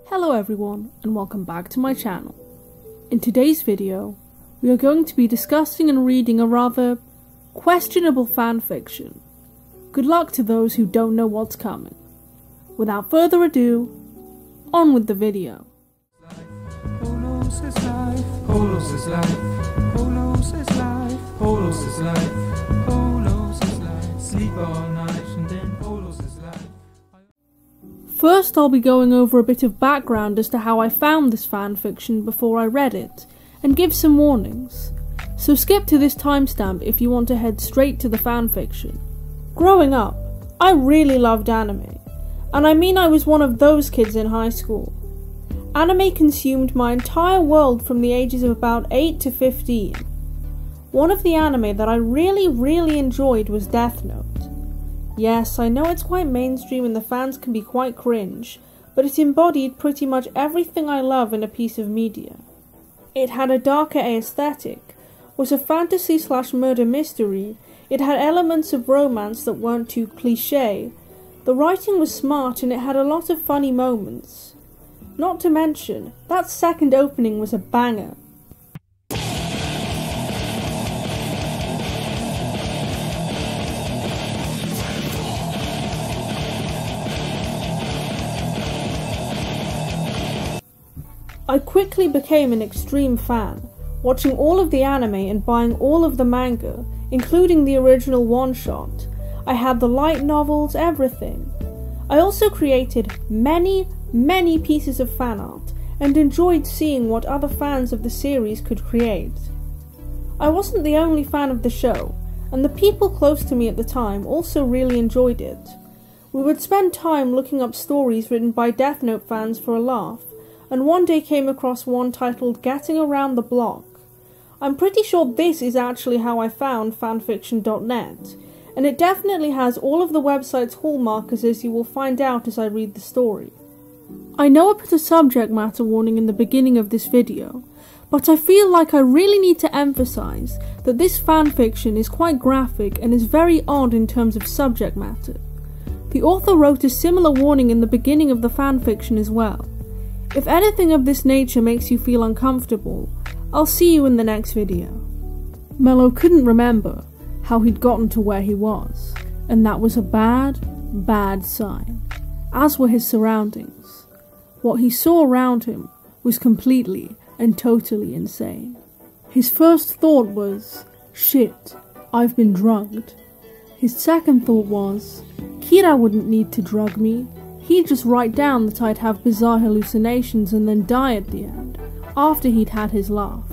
Hello everyone, and welcome back to my channel. In today's video, we are going to be discussing and reading a rather questionable fanfiction. Good luck to those who don't know what's coming. Without further ado, on with the video. Polos is life, Polos is life, Polos is life, Polos is life, Polos is life, sleep all night and then Polos is life. First, I'll be going over a bit of background as to how I found this fanfiction before I read it, and give some warnings. So skip to this timestamp if you want to head straight to the fanfiction. Growing up, I really loved anime, and I mean I was one of those kids in high school. Anime consumed my entire world from the ages of about 8 to 15. One of the anime that I really enjoyed was Death Note. Yes, I know it's quite mainstream and the fans can be quite cringe, but it embodied pretty much everything I love in a piece of media. It had a darker aesthetic, was a fantasy/murder mystery, it had elements of romance that weren't too cliché, the writing was smart and it had a lot of funny moments. Not to mention, that second opening was a banger. I quickly became an extreme fan, watching all of the anime and buying all of the manga, including the original one-shot. I had the light novels, everything. I also created many pieces of fan art, and enjoyed seeing what other fans of the series could create. I wasn't the only fan of the show, and the people close to me at the time also really enjoyed it. We would spend time looking up stories written by Death Note fans for a laugh, and one day came across one titled Getting Around the Block. I'm pretty sure this is actually how I found fanfiction.net, and it definitely has all of the website's hallmarks, as you will find out as I read the story. I know I put a subject matter warning in the beginning of this video, but I feel like I really need to emphasize that this fanfiction is quite graphic and is very odd in terms of subject matter. The author wrote a similar warning in the beginning of the fanfiction as well. If anything of this nature makes you feel uncomfortable, I'll see you in the next video. Mello couldn't remember how he'd gotten to where he was, and that was a bad sign, as were his surroundings. What he saw around him was completely and totally insane. His first thought was, shit, I've been drugged. His second thought was, Kira wouldn't need to drug me. He'd just write down that I'd have bizarre hallucinations and then die at the end, after he'd had his laugh.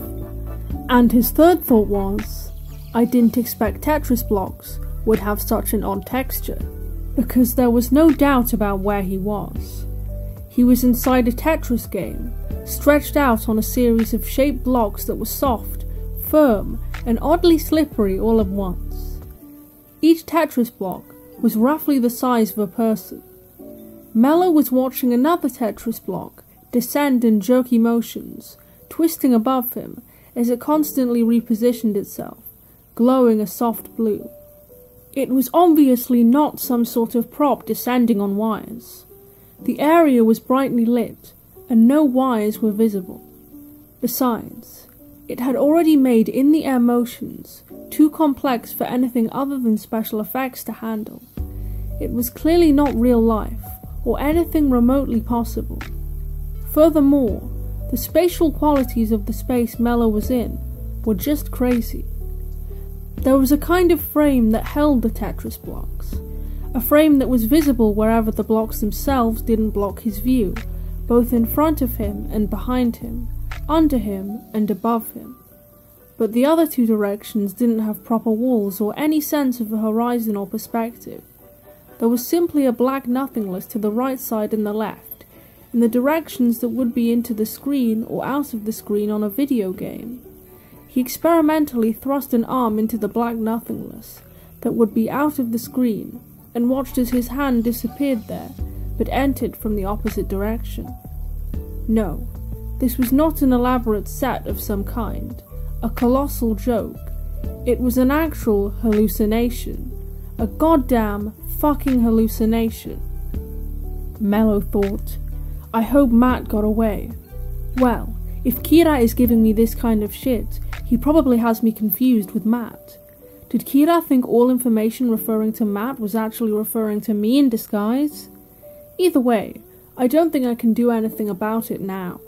And his third thought was, I didn't expect Tetris blocks would have such an odd texture, because there was no doubt about where he was. He was inside a Tetris game, stretched out on a series of shaped blocks that were soft, firm, and oddly slippery all at once. Each Tetris block was roughly the size of a person. Mello was watching another Tetris block descend in jerky motions, twisting above him as it constantly repositioned itself, glowing a soft blue. It was obviously not some sort of prop descending on wires. The area was brightly lit, and no wires were visible. Besides, it had already made in-the-air motions too complex for anything other than special effects to handle. It was clearly not real life, or anything remotely possible. Furthermore, the spatial qualities of the space Mello was in were just crazy. There was a kind of frame that held the Tetris blocks, a frame that was visible wherever the blocks themselves didn't block his view, both in front of him and behind him, under him and above him. But the other two directions didn't have proper walls or any sense of a horizon or perspective. There was simply a black nothingness to the right side and the left, in the directions that would be into the screen or out of the screen on a video game. He experimentally thrust an arm into the black nothingness that would be out of the screen, and watched as his hand disappeared there, but entered from the opposite direction. No, this was not an elaborate set of some kind, a colossal joke. It was an actual hallucination. A goddamn fucking hallucination. Mello thought, I hope Matt got away. Well, if Kira is giving me this kind of shit, he probably has me confused with Matt. Did Kira think all information referring to Matt was actually referring to me in disguise? Either way, I don't think I can do anything about it now.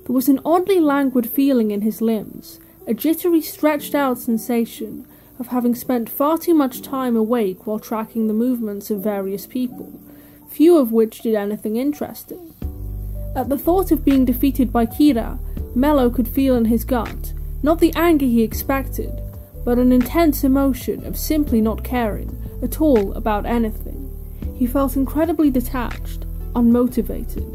There was an oddly languid feeling in his limbs, a jittery stretched out sensation of having spent far too much time awake while tracking the movements of various people, few of which did anything interesting. At the thought of being defeated by Kira, Mello could feel in his gut, not the anger he expected, but an intense emotion of simply not caring at all about anything. He felt incredibly detached, unmotivated.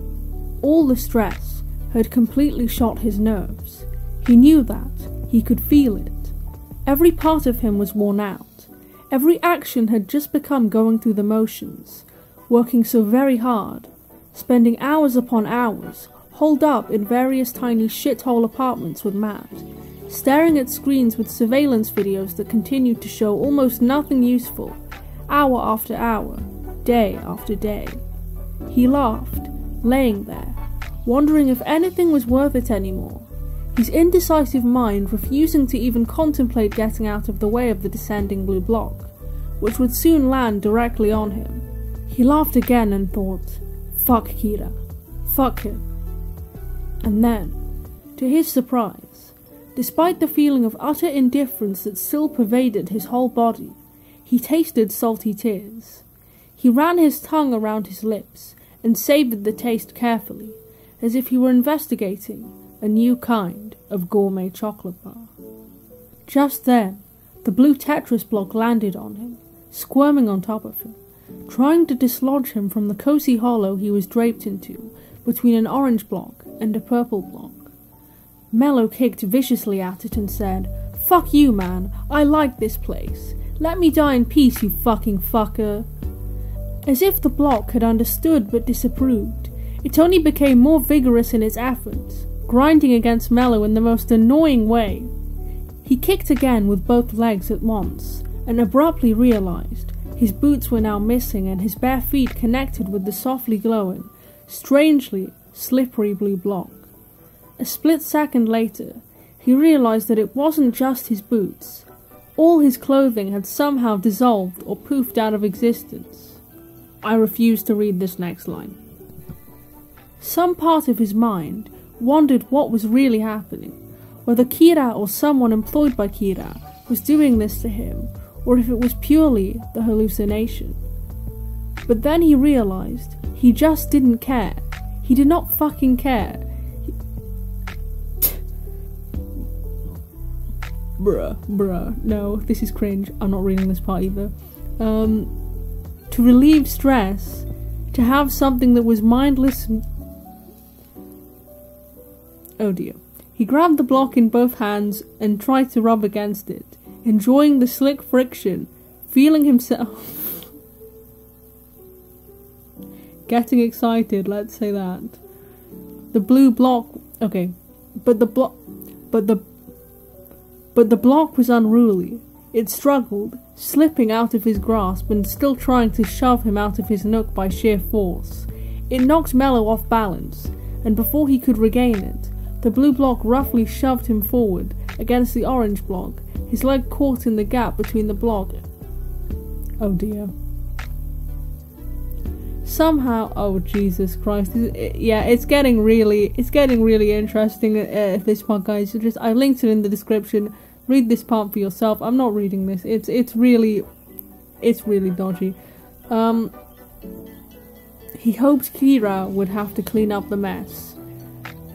All the stress had completely shot his nerves. He knew that. He could feel it. Every part of him was worn out. Every action had just become going through the motions, working so very hard, spending hours upon hours, holed up in various tiny shithole apartments with Matt, staring at screens with surveillance videos that continued to show almost nothing useful, hour after hour, day after day. He laughed, laying there, wondering if anything was worth it anymore, his indecisive mind refusing to even contemplate getting out of the way of the descending blue block, which would soon land directly on him. He laughed again and thought, fuck Kira, fuck him. And then, to his surprise, despite the feeling of utter indifference that still pervaded his whole body, he tasted salty tears. He ran his tongue around his lips and savoured the taste carefully, as if he were investigating a new kind of gourmet chocolate bar. Just then, the blue Tetris block landed on him, squirming on top of him, trying to dislodge him from the cozy hollow he was draped into between an orange block and a purple block. Mello kicked viciously at it and said, "Fuck you, man, I like this place. Let me die in peace, you fucking fucker." As if the block had understood but disapproved, it only became more vigorous in its efforts, grinding against Mello in the most annoying way. He kicked again with both legs at once, and abruptly realized his boots were now missing and his bare feet connected with the softly glowing, strangely slippery blue block. A split second later, he realized that it wasn't just his boots. All his clothing had somehow dissolved or poofed out of existence. I refuse to read this next line. Some part of his mind wondered what was really happening, whether Kira or someone employed by Kira was doing this to him, or if it was purely the hallucination. But then he realized he just didn't care. He did not fucking care. Bruh, no, this is cringe. I'm not reading this part either. To relieve stress, to have something that was mindless and... Oh dear. He grabbed the block in both hands and tried to rub against it, enjoying the slick friction, feeling himself... getting excited, let's say that. The blue block... Okay. But the block was unruly. It struggled, slipping out of his grasp and still trying to shove him out of his nook by sheer force. It knocked Mello off balance, and before he could regain it, the blue block roughly shoved him forward against the orange block, his leg caught in the gap between the block. Oh dear. Somehow, oh Jesus Christ, yeah, it's getting really interesting, this part, guys. I linked it in the description. Read this part for yourself. I'm not reading this. It's really dodgy. He hoped Kira would have to clean up the mess.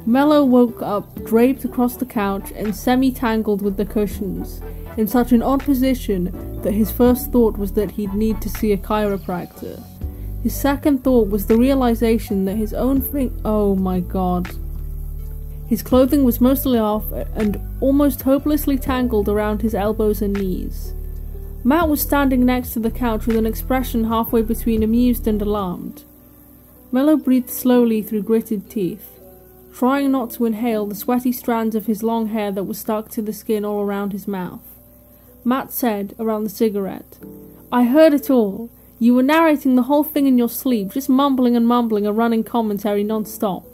Mello woke up draped across the couch and semi-tangled with the cushions, in such an odd position that his first thought was that he'd need to see a chiropractor. His second thought was the realization that his own oh my god. His clothing was mostly off and almost hopelessly tangled around his elbows and knees. Matt was standing next to the couch with an expression halfway between amused and alarmed. Mello breathed slowly through gritted teeth, trying not to inhale the sweaty strands of his long hair that was stuck to the skin all around his mouth. Matt said, around the cigarette, "I heard it all. You were narrating the whole thing in your sleep, just mumbling and mumbling a running commentary non-stop.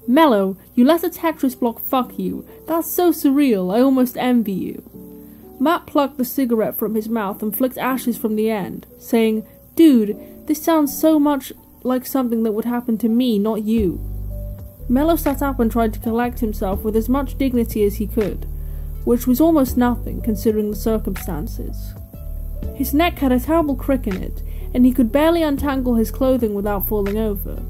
Mello, you let a Tetris block fuck you. That's so surreal, I almost envy you. Matt plucked the cigarette from his mouth and flicked ashes from the end, saying, Dude, this sounds so much like something that would happen to me, not you. Mello sat up and tried to collect himself with as much dignity as he could, which was almost nothing considering the circumstances. His neck had a terrible crick in it, and he could barely untangle his clothing without falling over.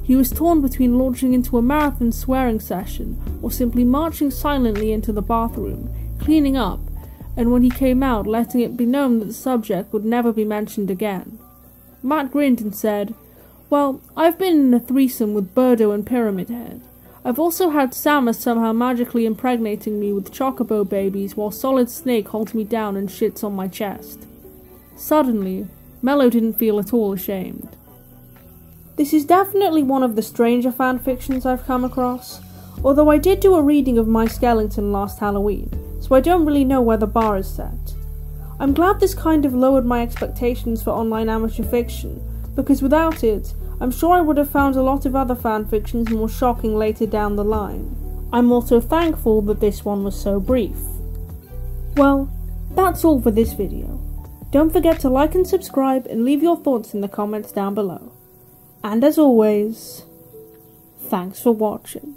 He was torn between launching into a marathon swearing session or simply marching silently into the bathroom, cleaning up, and when he came out letting it be known that the subject would never be mentioned again. Matt grinned and said, Well, I've been in a threesome with Birdo and Pyramid Head. I've also had Samus somehow magically impregnating me with chocobo babies while Solid Snake holds me down and shits on my chest. Suddenly, Mello didn't feel at all ashamed. This is definitely one of the stranger fanfictions I've come across, although I did do a reading of My Skellington last Halloween, so I don't really know where the bar is set. I'm glad this kind of lowered my expectations for online amateur fiction, because without it, I'm sure I would have found a lot of other fanfictions more shocking later down the line. I'm also thankful that this one was so brief. Well, that's all for this video. Don't forget to like and subscribe and leave your thoughts in the comments down below. And as always, thanks for watching.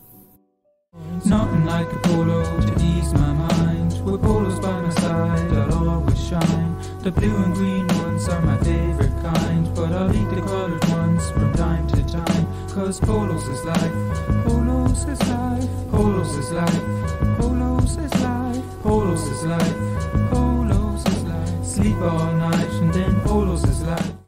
Nothing like a polo to ease my mind. With polos by my side, I'll always shine. The blue and green ones are my favorite kind, but I'll eat the colored ones from time to time. Cause polos is life, polos is life, polos is life, polos is life, polos is life, polos is life. Sleep all night and then polos is life.